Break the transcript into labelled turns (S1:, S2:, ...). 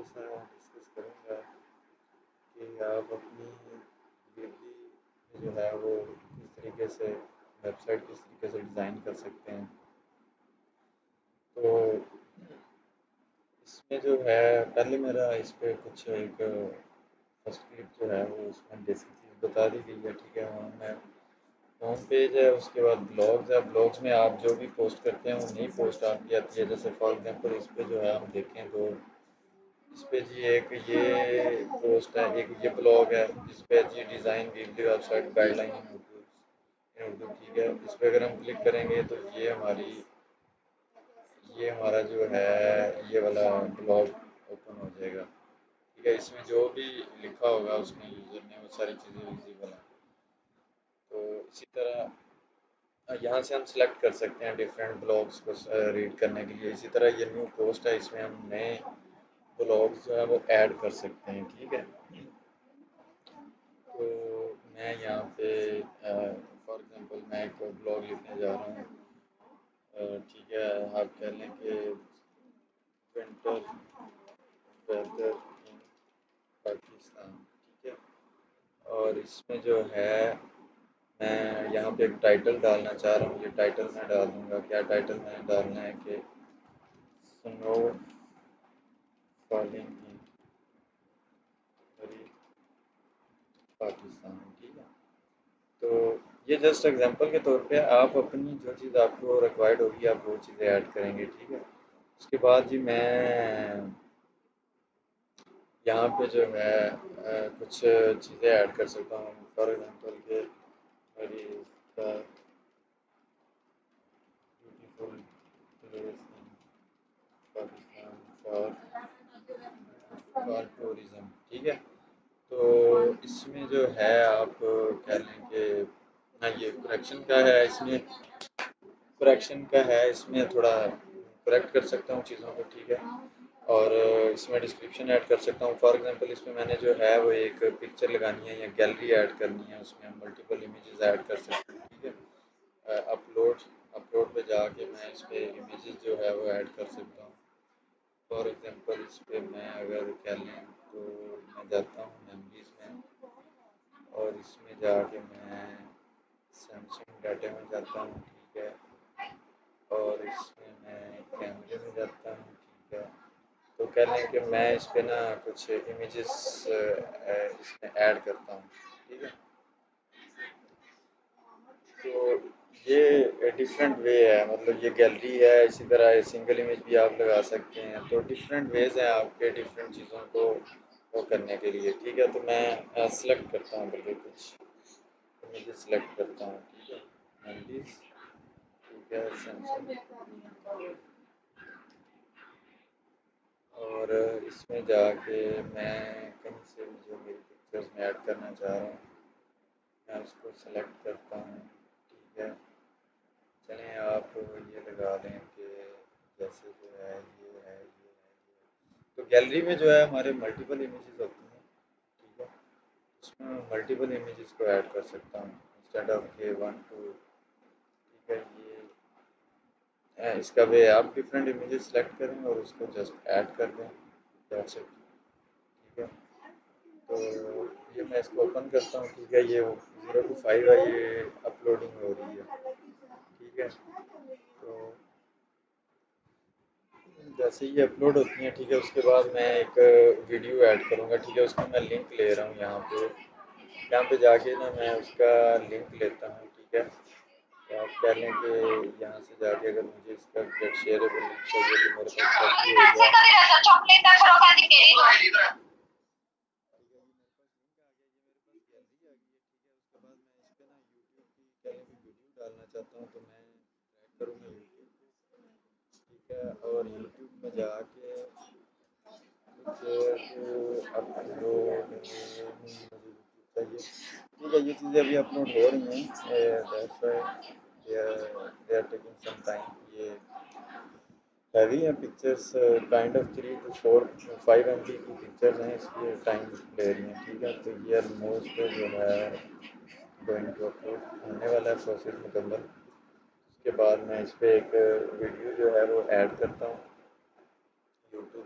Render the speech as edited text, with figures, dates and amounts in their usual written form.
S1: थोड़ा सा डिस्कस करूँगा कि आप अपनी वीकली जो है वो किस तरीके से वेबसाइट किस तरीके से डिज़ाइन कर सकते हैं। तो इसमें जो है पहले मेरा इस पे कुछ एक फर्स्ट क्लिप जो है वो उसमें बेसिक चीज़ बता दी गई है। ठीक है, मैं होम पेज है, उसके बाद ब्लॉग्स है। ब्लॉग्स में आप जो भी पोस्ट करते हैं वो नई पोस्ट आपकी आती है। जैसे फॉर एग्जांपल इस पे जो है हम देखें तो इस पे जी एक ये पोस्ट है, एक ये ब्लॉग है जिस पे जी डिज़ाइन वीकली वेबसाइट गाइडलाइन इन उर्दू। ठीक है, इस पे अगर हम क्लिक करेंगे तो ये हमारा जो है ये वाला ब्लॉग ओपन हो जाएगा। ठीक है, इसमें जो भी लिखा होगा उसमें यूज़र ने वो सारी चीज़ें विजिबल हैं। तो इसी तरह यहाँ से हम सेलेक्ट कर सकते हैं डिफरेंट ब्लॉग्स को रीड करने के लिए। इसी तरह ये न्यू पोस्ट है, इसमें हम नए ब्लॉग्स जो है वो ऐड कर सकते हैं। ठीक है, तो मैं यहाँ पे फॉर एग्जांपल मैं एक ब्लॉग लिखने जा रहा हूँ। ठीक है, आप कह लें कि विंटर वेदर इन पाकिस्तान। ठीक है, और इसमें जो है मैं यहाँ पे एक टाइटल डालना चाह रहा हूँ। ये टाइटल मैं डाल दूँगा। क्या टाइटल मैंने डालना है कि snow falling in very Pakistan. ठीक है, तो ये जस्ट एग्जांपल के तौर पे आप अपनी जो चीज़ आपको रिक्वायर्ड होगी आप वो चीज़ें ऐड करेंगे। ठीक है, उसके बाद जी मैं यहाँ पे जो है कुछ चीज़ें ऐड कर सकता हूँ। फॉर एग्जांपल के very beautiful place in Pakistan for tourism. ठीक है, तो इसमें जो है आप कह लें कि हाँ, ये करेक्शन का है, इसमें थोड़ा करेक्ट कर सकता हूँ चीज़ों को। ठीक है, और इसमें डिस्क्रिप्शन ऐड कर सकता हूँ। फॉर एग्जांपल इसमें मैंने जो है वो एक पिक्चर लगानी है या गैलरी ऐड करनी है, उसमें हम मल्टीपल इमेजेस ऐड कर सकते हैं। ठीक है, अपलोड अपलोड पे जाके मैं इस पे इमेजेस जो है वो ऐड कर सकता हूँ। फॉर एग्जांपल इस पे मैं अगर कह लें तो मैं जाता हूँ मेमोरीज में, और इसमें जाके मैं सैमसंग डाटा में जाता हूँ। ठीक है, और इसमें मैं कैमरे में जाता हूँ। ठीक है, तो कह लें कि मैं इस पे ना कुछ इमेजेस इसमें ऐड करता हूँ। ठीक है, तो ये डिफरेंट वे है, मतलब ये गैलरी है। इसी तरह सिंगल इमेज भी आप लगा सकते हैं। तो डिफरेंट वेज हैं आपके डिफरेंट चीज़ों को वो करने के लिए। ठीक है, तो मैं सेलेक्ट करता हूँ, बल्कि कुछ इमेजेस सेलेक्ट करता हूँ। ठीक है, मेमोरीज। ठीक है, सैमसंग, और इसमें जाके मैं कहीं से भी जो मेरी पिक्चर्स में ऐड करना चाह रहा हूँ मैं उसको सेलेक्ट करता हूँ। ठीक है, चलें आप ये लगा दें कि जैसे जो है तो गैलरी में जो है हमारे मल्टीपल इमेजेस होती हैं। ठीक है, उसमें मैं मल्टीपल इमेजेस को ऐड कर सकता हूँ इंस्टेड ऑफ के वन टू। ठीक है, ये इसका वे आप डिफरेंट इमेजेस सेलेक्ट करें और उसको जस्ट ऐड कर दें। That's it. ठीक है, तो ये मैं इसको ओपन करता हूँ। ठीक है, ये 0 to 5 है, ये अपलोडिंग हो रही है। ठीक है, तो जैसे ये अपलोड होती हैं, ठीक है, उसके बाद मैं एक वीडियो ऐड करूँगा। ठीक है, उसका मैं लिंक ले रहा हूँ यहाँ पे जाके ना मैं उसका लिंक लेता हूँ। ठीक है, तो आप कह लें कि यहाँ से जाके अगर मुझे इसका गेट शेयरेबल लिंक चाहिए तो मेरे पास कॉपी हो गया। ठीक है, ये मेरे पास लिंक आ गया, ये मेरे पास गैलरी आ गई है। ठीक है, उसके बाद मैं इस पे ना यूट्यूब की कह लें कि वीडियो डालना चाहता हूँ, तो मैं ड्रैग करूँगा यूट्यूब को। ठीक है, और यूट्यूब में जाके कुछ तो अपलोड मुझे यूट्यूब चाहिए। ठीक है, ये चीज़ें अभी अपलोड हो रही हैं। That's why they are taking some time. ये हैवी हैं pictures, kind of 3 to 4 5 MB की पिक्चर्स हैं, इसलिए टाइम ले रही हैं। ठीक है, तो ये ऑलमोस्ट जो है गोइंग टू अपलोड होने वाला है, प्रोसेस मुकम्मल। उसके बाद मैं इस पर एक वीडियो जो है वो ऐड करता हूँ यूट्यूब